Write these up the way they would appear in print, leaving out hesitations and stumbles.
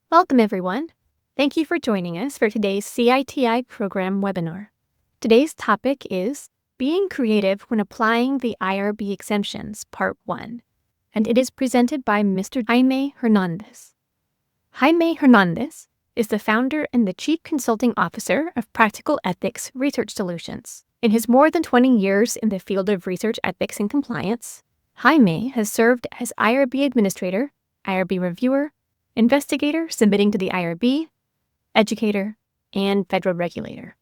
Welcome, everyone. Thank you for joining us for today's CITI program webinar. Today's topic is Being Creative When Applying the IRB Exemptions, Part 1, and it is presented by Mr. Jaime Hernandez. Jaime Hernandez is the founder and the Chief Consulting Officer of Practical Ethics Research Solutions. In his more than 20 years in the field of research ethics and compliance, Jaime has served as IRB Administrator, IRB Reviewer, investigator submitting to the IRB, educator, and federal regulator.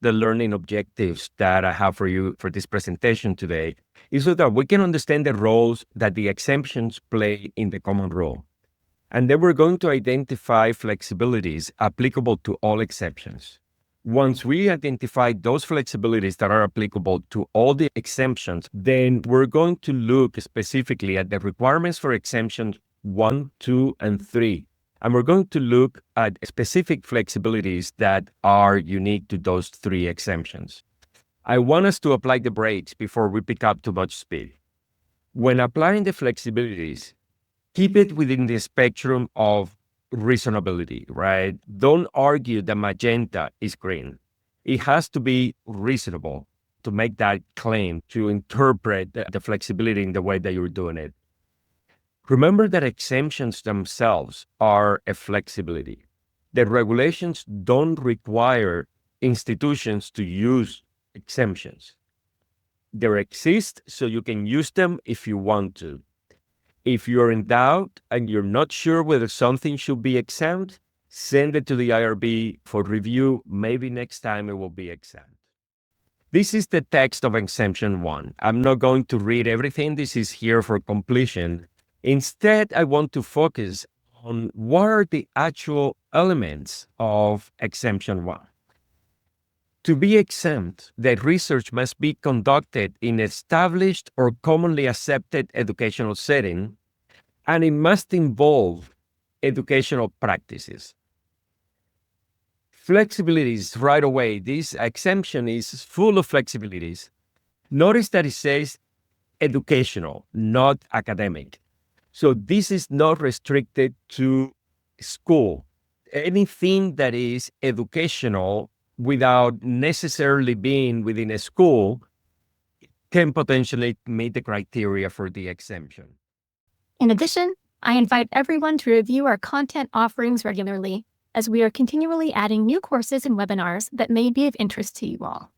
The learning objectives that I have for you for this presentation today is so that we can understand the roles that the exemptions play in the common rule. And then we're going to identify flexibilities applicable to all exceptions. Once we identify those flexibilities that are applicable to all the exemptions, then we're going to look specifically at the requirements for exemptions 1, 2, and 3. And we're going to look at specific flexibilities that are unique to those 3 exemptions. I want us to apply the brakes before we pick up too much speed. When applying the flexibilities, keep it within the spectrum of reasonability, right? Don't argue that magenta is green. It has to be reasonable to make that claim, to interpret the flexibility in the way that you're doing it. Remember that exemptions themselves are a flexibility. The regulations don't require institutions to use exemptions. They exist so you can use them if you want to. If you're in doubt and you're not sure whether something should be exempt, send it to the IRB for review. Maybe next time it will be exempt. This is the text of Exemption 1. I'm not going to read everything. This is here for completion. Instead, I want to focus on what are the actual elements of Exemption 1. To be exempt, the research must be conducted in established or commonly accepted educational setting, and it must involve educational practices. Flexibilities right away. This exemption is full of flexibilities. Notice that it says educational, not academic. So this is not restricted to school. Anything that is educational without necessarily being within a school can potentially meet the criteria for the exemption. In addition, I invite everyone to review our content offerings regularly, as we are continually adding new courses and webinars that may be of interest to you all.